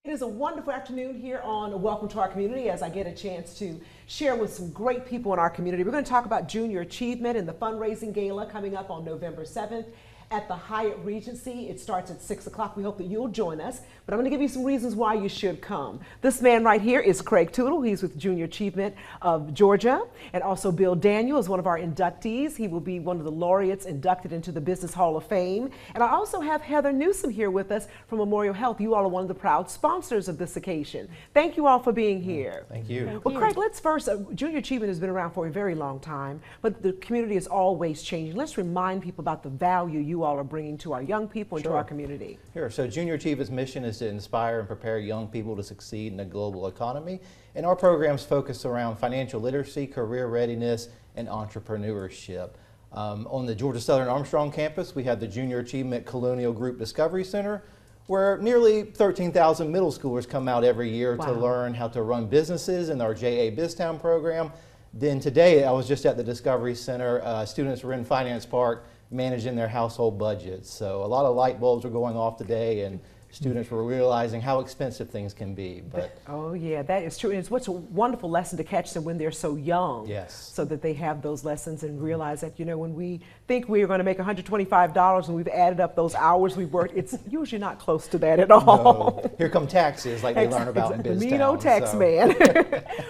It is a wonderful afternoon here on Welcome to Our Community as I get a chance to share with some great people in our community. We're going to talk about junior achievement and the fundraising gala coming up on November 7th at the Hyatt Regency. It starts at 6 o'clock. We hope that you'll join us, but I'm going to give you some reasons why you should come. This man right here is Craig Tootle. He's with Junior Achievement of Georgia, and also Bill Daniel is one of our inductees. He will be one of the laureates inducted into the Business Hall of Fame. And I also have Heather Newsom here with us from Memorial Health. You all are one of the proud sponsors of this occasion. Thank you all for being here. Thank you. Well, Craig, let's first, Junior Achievement has been around for a very long time, but the community is always changing. Let's remind people about the value you all are bringing to our young people and to our community. Sure. So Junior Achievement's mission is to inspire and prepare young people to succeed in the global economy. And our programs focus around financial literacy, career readiness, and entrepreneurship. On the Georgia Southern Armstrong campus, we have the Junior Achievement Colonial Group Discovery Center, where nearly 13,000 middle schoolers come out every year to learn how to run businesses in our JA BizTown program. Then today, I was just at the Discovery Center. Students were in Finance Park managing their household budgets. So a lot of light bulbs are going off today, and students were realizing how expensive things can be. But oh yeah, that is true. And it's what's a wonderful lesson to catch them when they're so young. Yes. So that they have those lessons and realize that, you know, when we think we're going to make $125 and we've added up those hours we've worked, it's usually not close to that at all. No. Here come taxes, like they learn about in BizTown. The mean old tax man.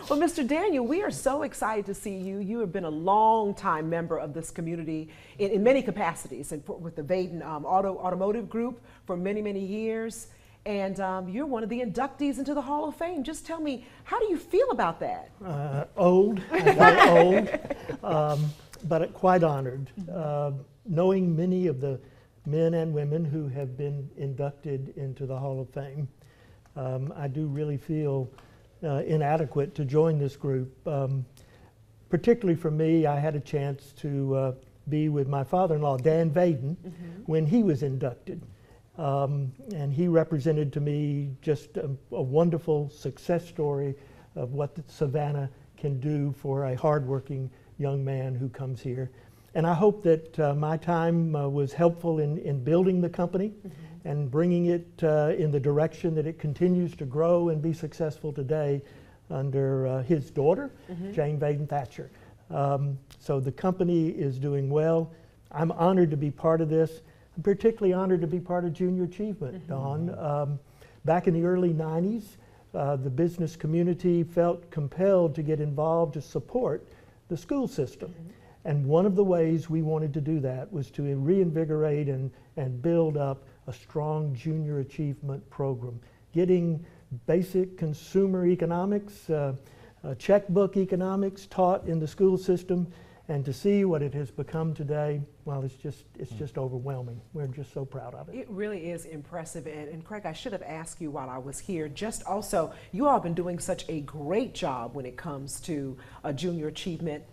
Well, Mr. Daniel, we are so excited to see you. You have been a long-time member of this community in many capacities, and with the Vaden Automotive Group for many, many years. And you're one of the inductees into the Hall of Fame. Just tell me, how do you feel about that? Old, very old, but quite honored. Knowing many of the men and women who have been inducted into the Hall of Fame, I do really feel inadequate to join this group. Particularly for me, I had a chance to be with my father-in-law, Dan Vaden, when he was inducted. And he represented to me just a wonderful success story of what Savannah can do for a hardworking young man who comes here. And I hope that my time was helpful in building the company and bringing it in the direction that it continues to grow and be successful today under his daughter, Jane Vaden Thatcher. So the company is doing well. I'm honored to be part of this. I'm particularly honored to be part of Junior Achievement, Dawn. Back in the early 90s, the business community felt compelled to get involved to support the school system. And one of the ways we wanted to do that was to reinvigorate and build up a strong junior achievement program, getting basic consumer economics, checkbook economics taught in the school system. And to see what it has become today, well, it's just overwhelming. We're just so proud of it. It really is impressive. And Craig, I should have asked you while I was here, just also, you all have been doing such a great job when it comes to junior achievement.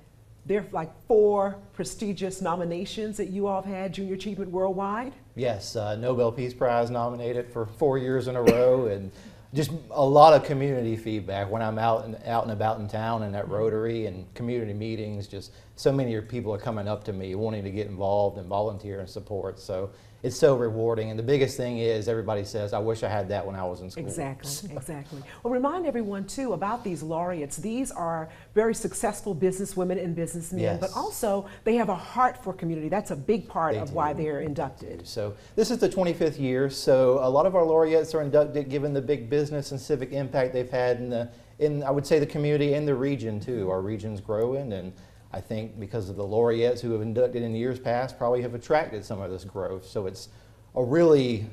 There are like 4 prestigious nominations that you all have had, Junior Achievement Worldwide. Yes, Nobel Peace Prize nominated for 4 years in a row, and just a lot of community feedback when I'm out and about in town and at Rotary and community meetings. Just so many people are coming up to me wanting to get involved and volunteer and support. So it's so rewarding. And the biggest thing is everybody says, I wish I had that when I was in school. Exactly, exactly. Well, remind everyone too about these laureates. These are very successful businesswomen and businessmen, but also they have a heart for community. That's a big part of why they're inducted. So this is the 25th year. So a lot of our laureates are inducted given the big business and civic impact they've had in I would say the community and the region too. Our region's growing, and I think because of the laureates who have inducted in years past probably have attracted some of this growth. So it's a really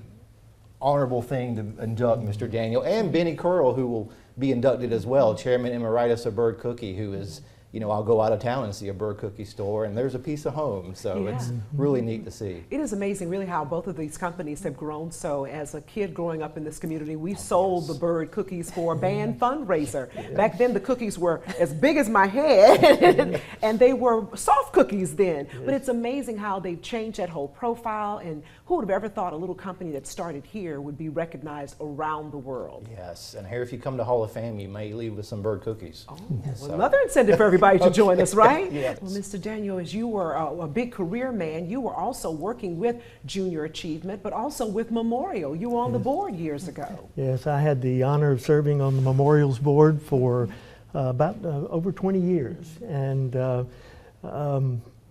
honorable thing to induct Mr. Daniel and Benny Curl, who will be inducted as well, Chairman Emeritus of Bird Cookie, who is, you know, I'll go out of town and see a Bird Cookie store and there's a piece of home. So it's really neat to see. It is amazing really how both of these companies have grown. So as a kid growing up in this community, we sold the Bird cookies for a band fundraiser. Back then the cookies were as big as my head and they were soft cookies then. But it's amazing how they've changed that whole profile, and who would have ever thought a little company that started here would be recognized around the world. Yes, and here if you come to Hall of Fame, you may leave with some Bird cookies. Oh, so. Well, another incentive for everybody. invite you to join us, right? Yes. Well, Mr. Daniel, as you were a big career man, you were also working with Junior Achievement, but also with Memorial. You were on the board years ago. Yes, I had the honor of serving on the Memorials Board for about over 20 years, and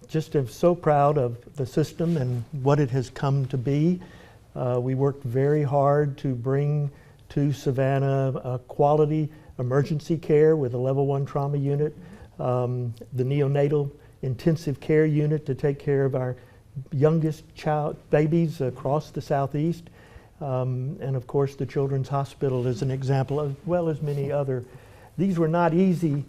just am so proud of the system and what it has come to be. We worked very hard to bring to Savannah quality emergency care with a level 1 trauma unit, the neonatal intensive care unit to take care of our youngest babies across the Southeast, and of course the Children's Hospital is an example, as well as many other. These were not easy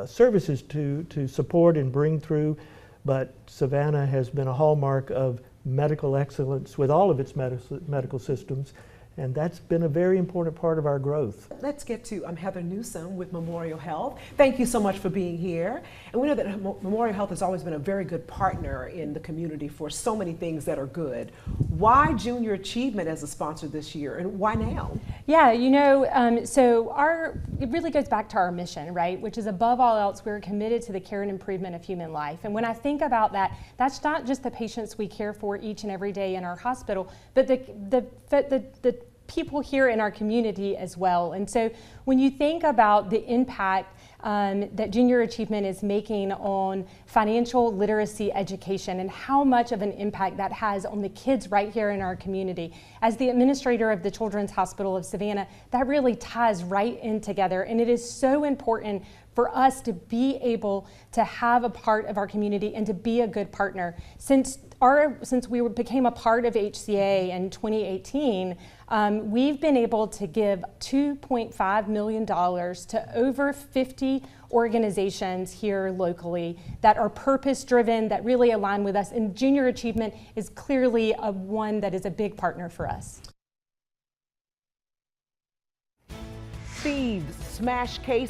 services to support and bring through, but Savannah has been a hallmark of medical excellence with all of its medical systems, and that's been a very important part of our growth. Let's get to Heather Newsom with Memorial Health. Thank you so much for being here. And we know that Memorial Health has always been a very good partner in the community for so many things that are good. Why Junior Achievement as a sponsor this year, and why now? Yeah, It really goes back to our mission, right? Which is above all else, we're committed to the care and improvement of human life. And when I think about that, that's not just the patients we care for each and every day in our hospital, but the people here in our community as well. And so when you think about the impact that Junior Achievement is making on financial literacy education and how much of an impact that has on the kids right here in our community, as the administrator of the Children's Hospital of Savannah, that really ties right in together. And it is so important for us to be able to have a part of our community and to be a good partner. Since we became a part of HCA in 2018, we've been able to give $2.5 million to over 50 organizations here locally that are purpose-driven, that really align with us, and Junior Achievement is clearly one that is a big partner for us. Steve's Smash Case